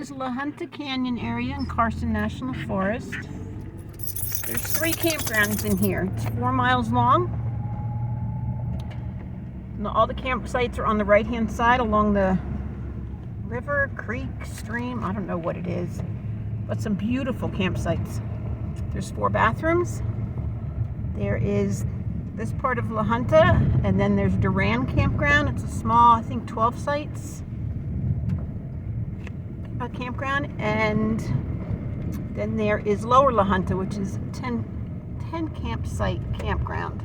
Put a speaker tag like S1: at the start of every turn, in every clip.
S1: is LaJunta Canyon area in Carson National Forest. There's 3 campgrounds in here. It's 4 miles long. And all the campsites are on the right-hand side along the river, creek, stream. I don't know what it is, but some beautiful campsites. There's 4 bathrooms. There is this part of LaJunta, and then there's Duran Campground. It's a small, I think 12 sites campground, and then there is Lower LaJunta, which is 10 campsite campground.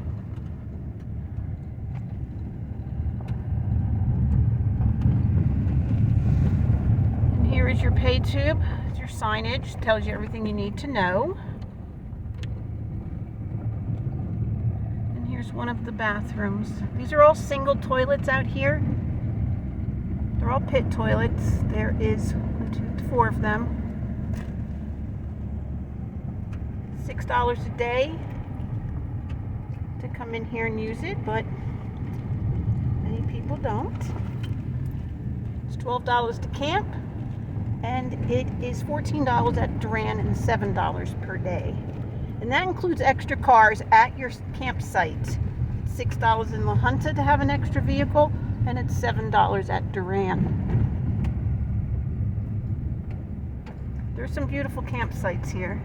S1: And here is your pay tube. It's your signage, tells you everything you need to know. And here's one of the bathrooms. These are all single toilets out here. They're all pit toilets. There is 4 of them. $6 a day to come in here and use it, but many people don't. It's $12 to camp, and it is $14 at Duran and $7 per day. And that includes extra cars at your campsite. It's $6 in LaJunta to have an extra vehicle, and it's $7 at Duran. There's some beautiful campsites here.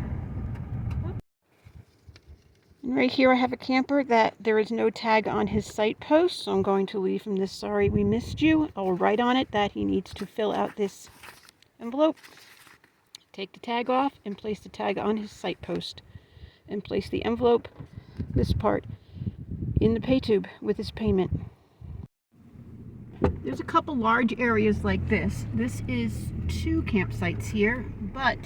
S1: And right here I have a camper that there is no tag on his site post, so I'm going to leave him this "sorry we missed you." I'll write on it that he needs to fill out this envelope, take the tag off, and place the tag on his site post, and place the envelope, this part, in the pay tube with his payment. There's a couple large areas like this. This is 2 campsites here, but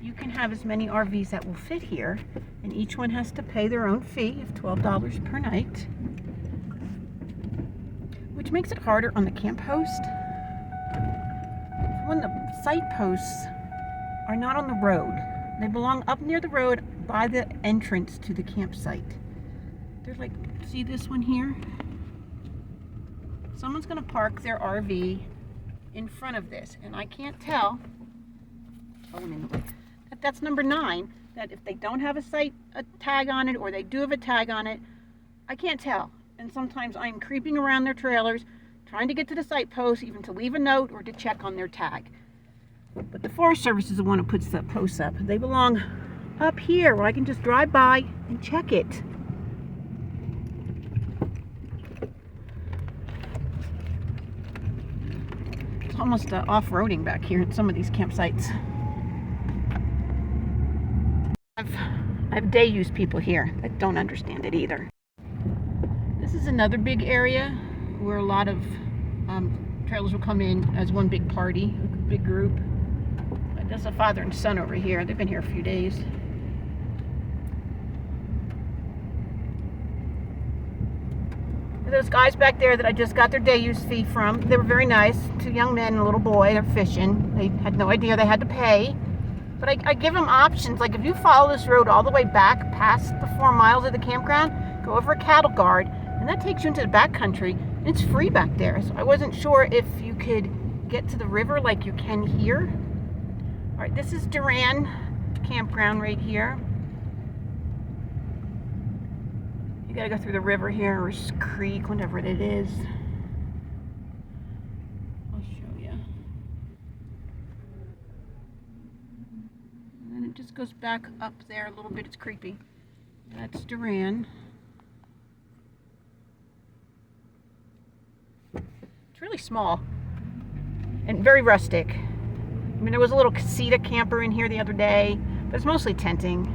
S1: you can have as many RVs that will fit here, and each one has to pay their own fee of $12 per night, which makes it harder on the camp host. When the site posts are not on the road, they belong up near the road by the entrance to the campsite. They're like, see this one here? Someone's going to park their RV in front of this, and I can't tell, that's number 9, that if they don't have a tag on it, or they do have a tag on it, I can't tell. And sometimes I'm creeping around their trailers, trying to get to the site post, even to leave a note or to check on their tag. But the Forest Service is the one who puts the posts up. They belong up here, where I can just drive by and check it. Almost off-roading back here at some of these campsites. I have day use people here that don't understand it either. This is another big area where a lot of trailers will come in as one big party, a big group. There's a father and son over here. They've been here a few days. Those guys back there that I just got their day use fee from, they were very nice. 2 young men and a little boy. They're fishing. They had no idea they had to pay. But I give them options. Like, if you follow this road all the way back past the 4 miles of the campground, go over a cattle guard, and that takes you into the back country. And it's free back there. So I wasn't sure if you could get to the river like you can here. All right, this is Duran Campground right here. You gotta go through the river here, or creek, whatever it is. I'll show you. And then it just goes back up there a little bit. It's creepy. That's Duran. It's really small and very rustic. I mean, there was a little casita camper in here the other day, but it's mostly tenting.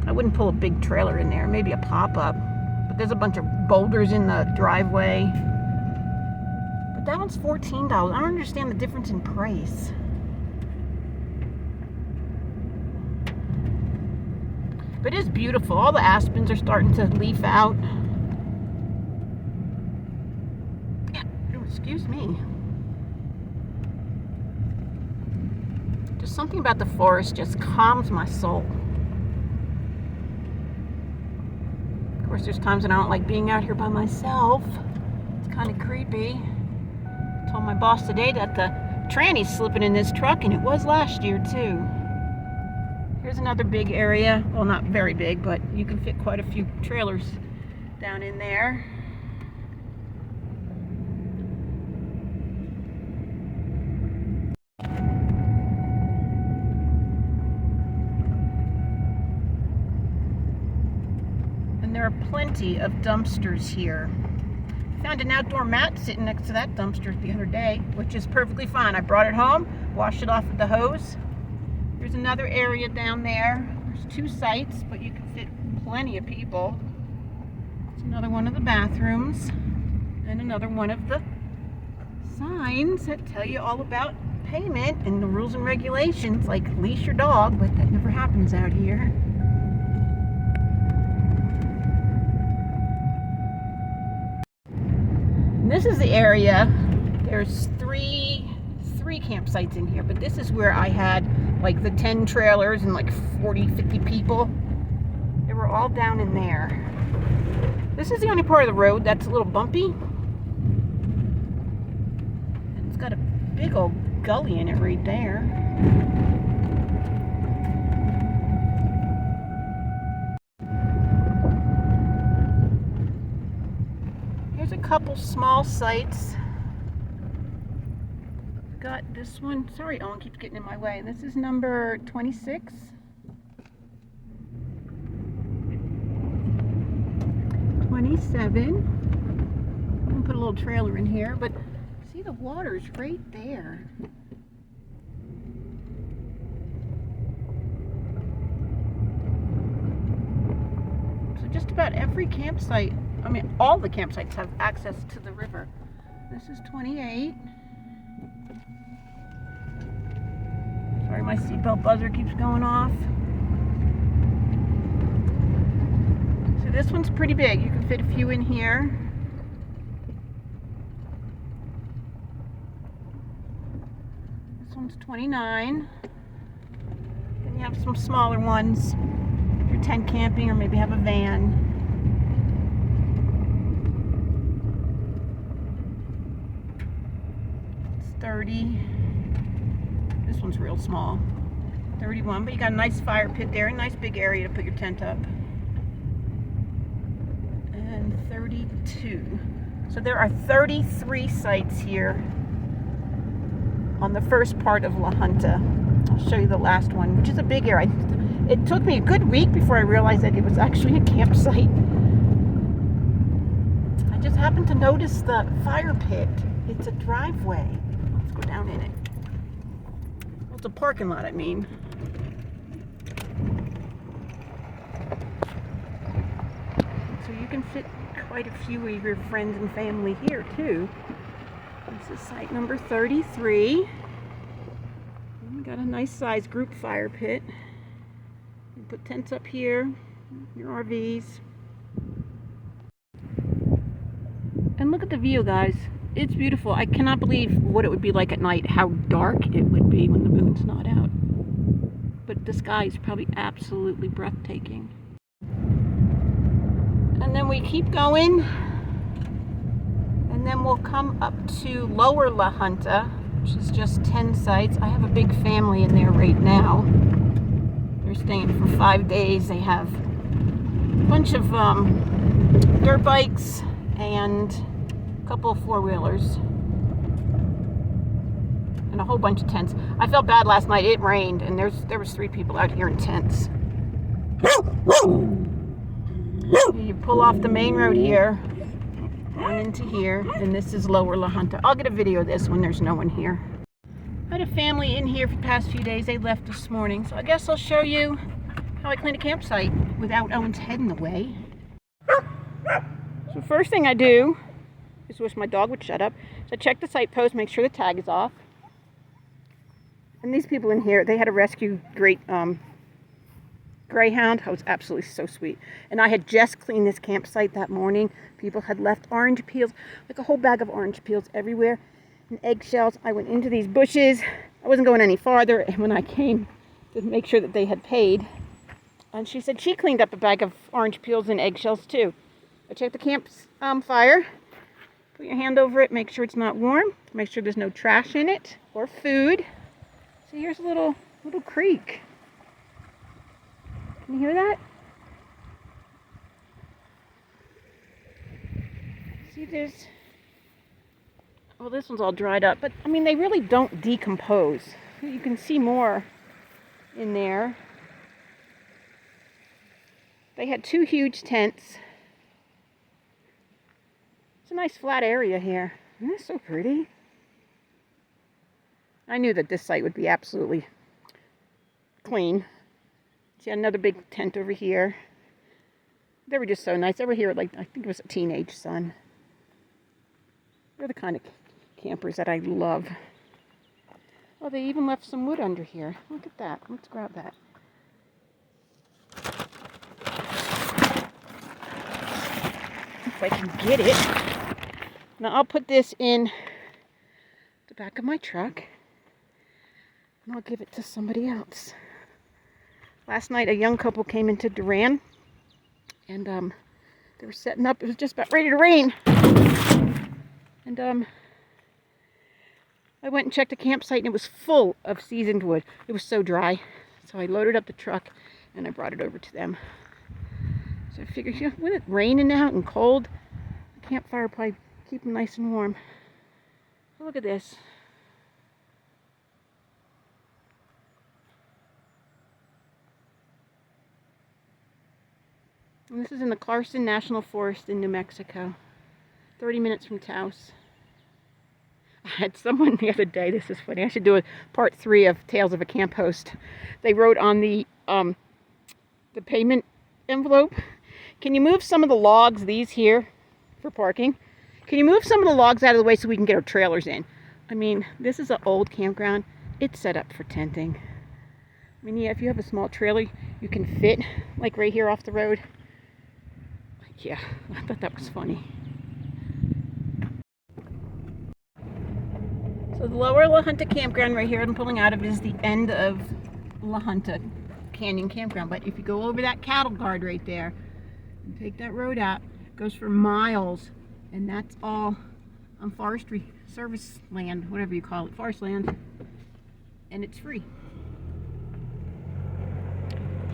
S1: I wouldn't pull a big trailer in there, maybe a pop-up. But there's a bunch of boulders in the driveway. But that one's $14. I don't understand the difference in price. But it is beautiful. All the aspens are starting to leaf out. Oh, excuse me. Just something about the forest just calms my soul. Of course, there's times when I don't like being out here by myself. It's kind of creepy. I told my boss today that the trannies slipping in this truck, and it was last year too. Here's another big area. Well, not very big, but you can fit quite a few trailers down in there. And there are plenty of dumpsters here. I found an outdoor mat sitting next to that dumpster the other day, which is perfectly fine. I brought it home, washed it off with the hose. There's another area down there. There's 2 sites, but you can fit plenty of people. It's another one of the bathrooms, and another one of the signs that tell you all about payment and the rules and regulations, like leash your dog, but that never happens out here. And this is the area. There's three campsites in here, but this is where I had like the 10 trailers and like 40-50 people. They were all down in there. This is the only part of the road that's a little bumpy. And it's got a big old gully in it right there. Here's a couple small sites. Got this one. Sorry, Owen keeps getting in my way. This is number 26. 27. I'm gonna put a little trailer in here, but see, the water's right there. So just about every campsite, I mean, all the campsites have access to the river. This is 28. Sorry, my seatbelt buzzer keeps going off. So this one's pretty big. You can fit a few in here. This one's 29. Then you have some smaller ones. If you're tent camping or maybe have a van. It's 30. This one's real small. 31, but you got a nice fire pit there, a nice big area to put your tent up. And 32. So there are 33 sites here on the first part of LaJunta. I'll show you the last one, which is a big area. It took me a good week before I realized that it was actually a campsite. I just happened to notice the fire pit. It's a driveway. Let's go down in it. It's a parking lot, I mean. So you can fit quite a few of your friends and family here too. This is site number 33. We got a nice sized group fire pit. You put tents up here, your RVs. And look at the view, guys. It's beautiful. I cannot believe what it would be like at night, how dark it would be when the moon's not out. But the sky is probably absolutely breathtaking. And then we keep going, and then we'll come up to Lower LaJunta, which is just 10 sites. I have a big family in there right now. They're staying for 5 days. They have a bunch of dirt bikes and couple of 4-wheelers and a whole bunch of tents. I felt bad last night. It rained and there was 3 people out here in tents. You pull off the main road here down into here, and this is Lower LaJunta. I'll get a video of this when there's no one here. I had a family in here for the past few days. They left this morning, so I guess I'll show you how I clean a campsite without Owen's head in the way. So first thing I do is wish my dog would shut up. So I check the site post, make sure the tag is off. And these people in here, they had a rescue great greyhound. That was absolutely so sweet. And I had just cleaned this campsite that morning. People had left orange peels, like a whole bag of orange peels everywhere, and eggshells. I went into these bushes. I wasn't going any farther, and when I came to make sure that they had paid, and she said she cleaned up a bag of orange peels and eggshells too. I checked the camp fire. Put your hand over it, make sure it's not warm. Make sure there's no trash in it or food. See, here's a little creek. Can you hear that? See, well, this one's all dried up, but I mean, they really don't decompose. You can see more in there. They had 2 huge tents. It's a nice flat area here. Isn't it so pretty? I knew that this site would be absolutely clean. See, another big tent over here. They were just so nice. They were here like, I think it was a teenage son. They're the kind of campers that I love. Oh, they even left some wood under here. Look at that. Let's grab that. If I can get it. Now I'll put this in the back of my truck. And I'll give it to somebody else. Last night a young couple came into Duran. And they were setting up. It was just about ready to rain. And I went and checked the campsite and it was full of seasoned wood. It was so dry. So I loaded up the truck and I brought it over to them. So I figured, you know, with it raining out and cold, the campfire will probably keep them nice and warm. So look at this. And this is in the Carson National Forest in New Mexico. 30 minutes from Taos. I had someone the other day, this is funny, I should do a part 3 of Tales of a Camp Host. They wrote on the payment envelope, can you move some of the logs, these here, for parking? Can you move some of the logs out of the way so we can get our trailers in? I mean, this is an old campground. It's set up for tenting. I mean, yeah, if you have a small trailer, you can fit, like right here off the road. Yeah, I thought that was funny. So the lower LaJunta campground right here I'm pulling out of is the end of LaJunta Canyon Campground. But if you go over that cattle guard right there and take that road out, it goes for miles. And that's all on forestry service land, whatever you call it, forest land. And it's free.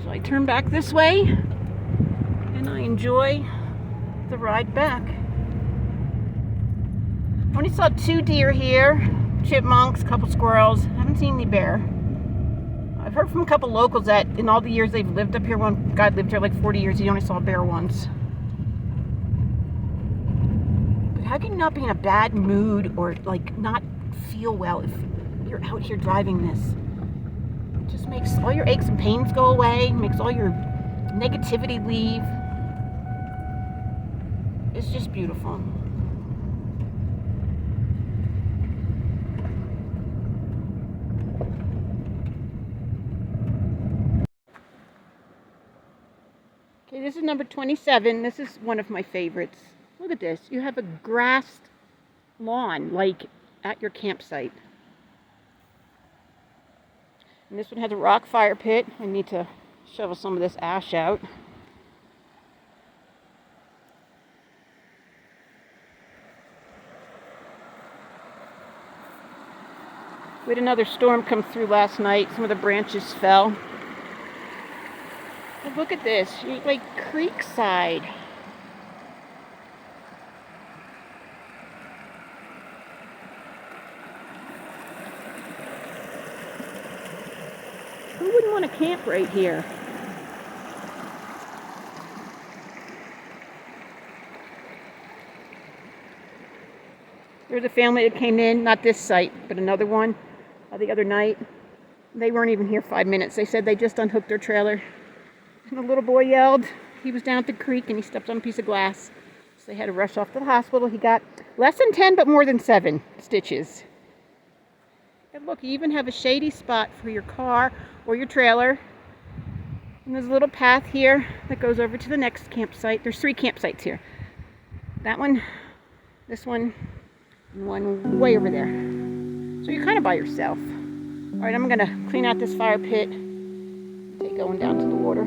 S1: So I turn back this way and I enjoy the ride back. I only saw 2 deer here. Chipmunks, a couple squirrels. I haven't seen any bear. I've heard from a couple locals that in all the years they've lived up here, one guy lived here like 40 years, he only saw a bear once. But how can you not be in a bad mood or like not feel well if you're out here driving this? It just makes all your aches and pains go away, makes all your negativity leave. It's just beautiful. Okay, this is number 27. This is one of my favorites. Look at this. You have a grassed lawn, like at your campsite. And this one has a rock fire pit. I need to shovel some of this ash out. We had another storm come through last night. Some of the branches fell. But look at this. You're like creekside. Who wouldn't want to camp right here? There was a family that came in, not this site, but another one the other night. They weren't even here 5 minutes. They said they just unhooked their trailer. And the little boy yelled. He was down at the creek and he stepped on a piece of glass. So they had to rush off to the hospital. He got less than 10, but more than 7 stitches. And look, you even have a shady spot for your car or your trailer. And there's a little path here that goes over to the next campsite. There's 3 campsites here. That one, this one, and one way over there. So you're kind of by yourself. All right, I'm going to clean out this fire pit and take going down to the water.